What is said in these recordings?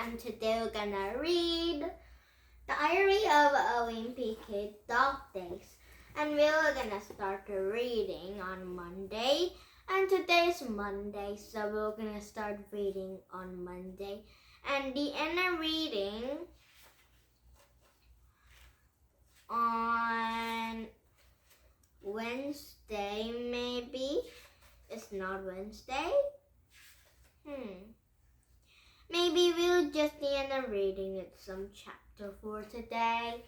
and today we're gonna read Diary of a Wimpy Kid Dog Days. And we're gonna start reading on Monday. And today's Monday, so we're gonna start reading on Monday. And the end reading on Wednesday, maybe? It's not Wednesday? Maybe we'll just end up reading it some chapter for today.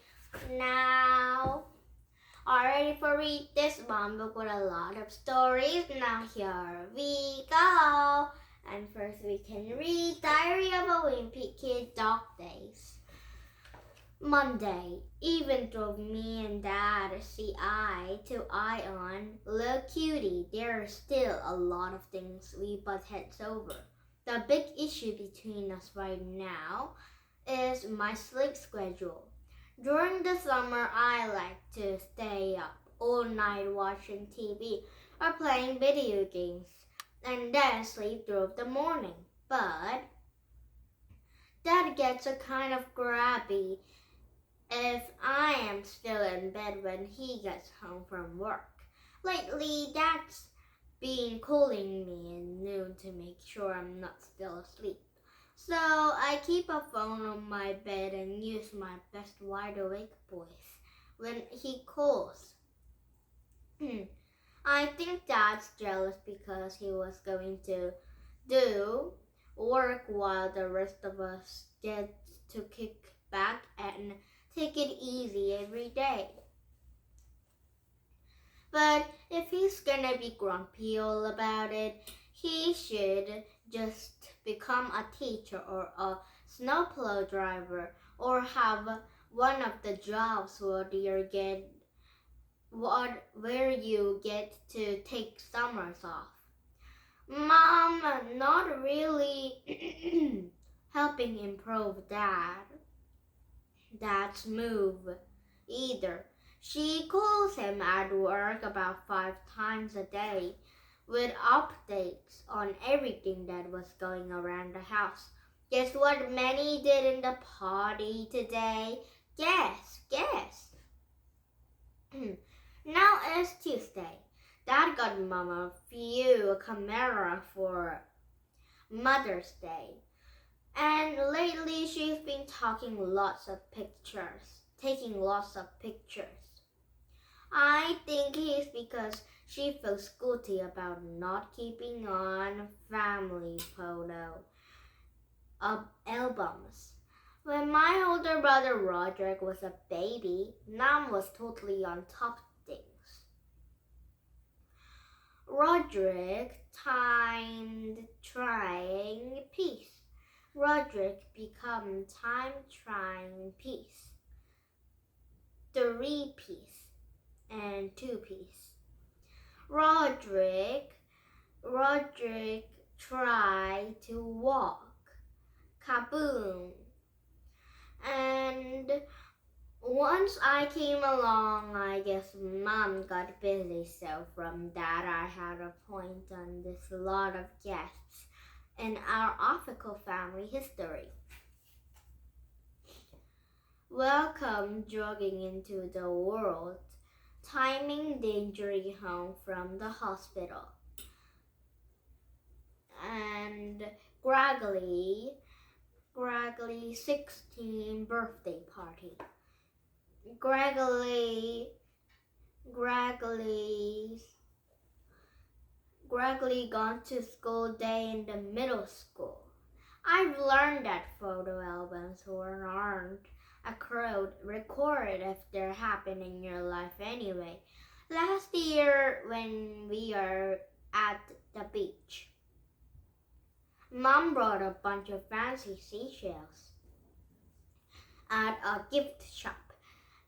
Now, already for read this one book with a lot of stories. Now here we go. And first we can read Diary of a Wimpy Kid Dog Days. Monday, even drove me and Dad see eye to eye on. Look, cutie, there are still a lot of things we butt heads over. The big issue between us right now is my sleep schedule. During the summer, I like to stay up all night watching TV or playing video games and then sleep through the morning. But Dad gets a kind of grabby if I am still in bed when he gets home from work. Lately, Dad's been calling me at noon to make sure I'm not still asleep. So I keep a phone on my bed and use my best wide awake voice when he calls. I think Dad's jealous because he was going to do work while the rest of us get to kick back and take it easy every day. But if he's gonna be grumpy all about it, he should just become a teacher or a snowplow driver or have one of the jobs where you get to take summers off. Mom, not really helping improve Dad's move either. She calls him at work about 5 times a day with updates on everything that was going around the house. Guess what Manny did in the party today? Guess. Now it's Tuesday. Dad got Mom a camera for Mother's Day. And lately she's been taking lots of pictures. I think it's because she feels guilty about not keeping on family photo albums. When my older brother Roderick was a baby, Mom was totally on top of things. Roderick timed trying piece. Roderick become time-trying piece. 3-piece and 2-piece. Roderick tried to walk. Kaboom. And once I came along, I guess Mom got busy, so from that I had a point on this lot of guests in our official family history. Welcome jogging into the world, timing Dangery home from the hospital, and Graggly 16 birthday party. Graggly gone to school day in the middle school. I've learned that photo albums aren't record if they're happening in your life anyway. Last year when we were at the beach, Mom brought a bunch of fancy seashells at a gift shop.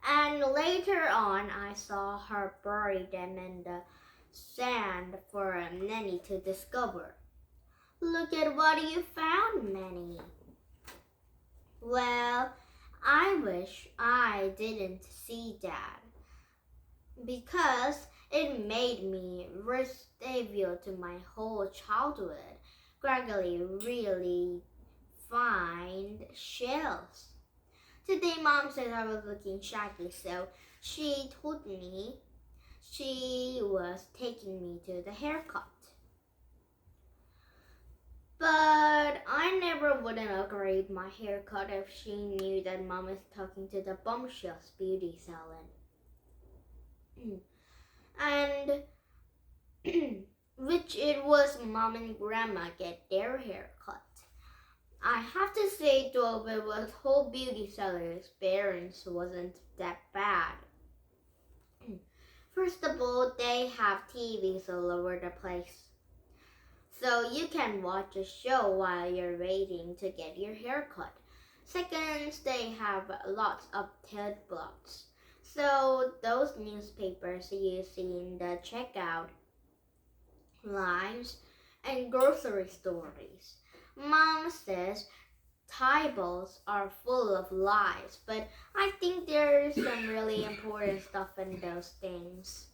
And later on I saw her bury them in the sand for Nanny to discover. Look at what you found, Nanny. Well, I wish I didn't see Dad because it made me revival to my whole childhood. Gregory really find shells. Today, Mom said I was looking shaggy, so she told me she was taking me to the haircut. But I never wouldn't upgrade my haircut if she knew that Mom is talking to the Bombshells beauty salon. And which it was Mom and Grandma get their haircut. I have to say though, it was whole beauty salon experience wasn't that bad. First of all, they have TVs all over the place. So you can watch a show while you're waiting to get your haircut. Second, they have lots of TED blocks. So those newspapers you see in the checkout lines and grocery stores. Mom says Bibles are full of lies, but I think there's some really important stuff in those things.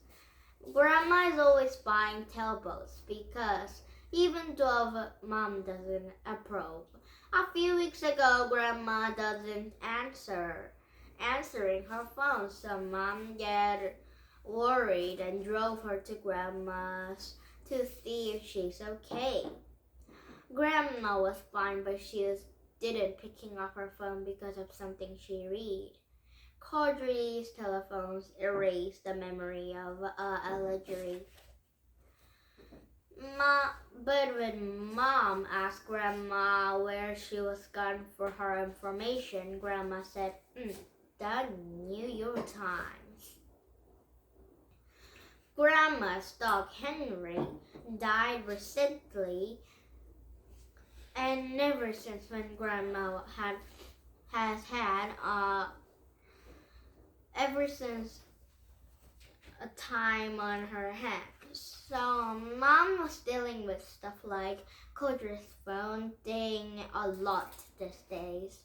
Grandma is always buying tailboats because even though Mom doesn't approve. A few weeks ago, Grandma doesn't answering her phone, so Mom got worried and drove her to Grandma's to see if she's okay. Grandma was fine, but she didn't picking up her phone because of something she read. Cordry's telephones erased the memory of allergy. But when Mom asked Grandma where she was gone for her information, Grandma said, the New York Times. Grandma's dog Henry died recently, and ever since when Grandma has had ever since a time on her hands. So Mom was dealing with stuff like Codri's phone thing a lot these days.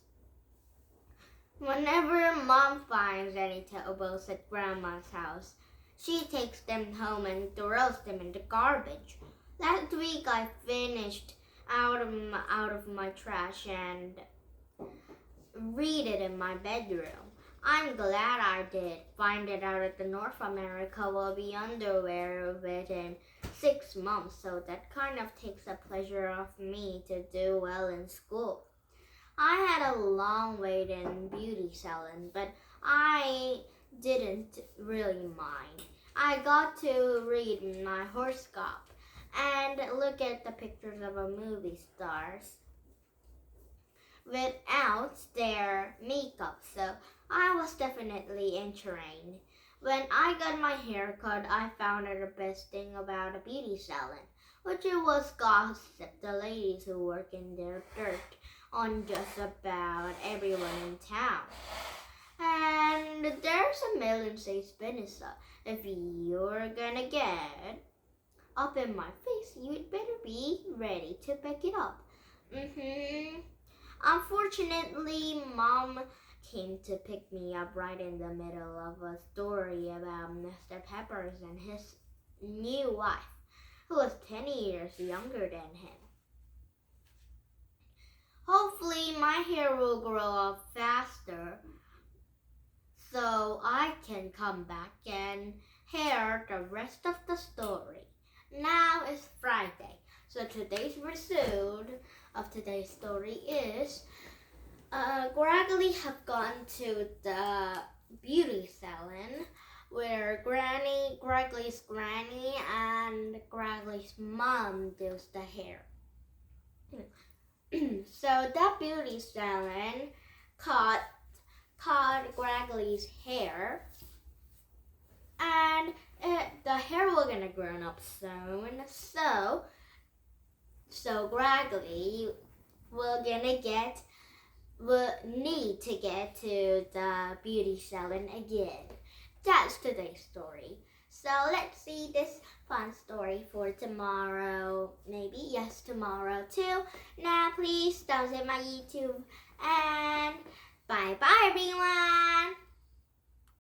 Whenever Mom finds any tailboats at Grandma's house, she takes them home and throws them in the garbage. Last week I finished out of my trash and read it in my bedroom. I'm glad I did. Find it out at the North America will be underwear within 6 months, so that kind of takes the pleasure off me to do well in school. I had a long wait in beauty salon, but I didn't really mind. I got to read my horoscope and look at the pictures of a movie stars without their makeup, so I was definitely entertained. When I got my hair cut, I found out the best thing about a beauty salon, which it was gossip the ladies who work in their dirt on just about everyone in town. And there's a million says Vanessa, if you're gonna get up in my face, you'd better be ready to pick it up. Unfortunately, Mom came to pick me up right in the middle of a story about Mr. Peppers and his new wife, who was 10 years younger than him. Hopefully, my hair will grow up faster so I can come back and hear the rest of the story. Now is Friday, so today's result of today's story is Graggly have gone to the beauty salon where Graggly's granny and Graggly's mom does the hair. So that beauty salon cut Graggly's hair, and the hair was gonna grow up soon. So Graggly will need to get to the beauty salon again. That's today's story. So let's see this fun story for tomorrow. Maybe, yes, tomorrow too. Now please don't say my YouTube, and bye bye everyone.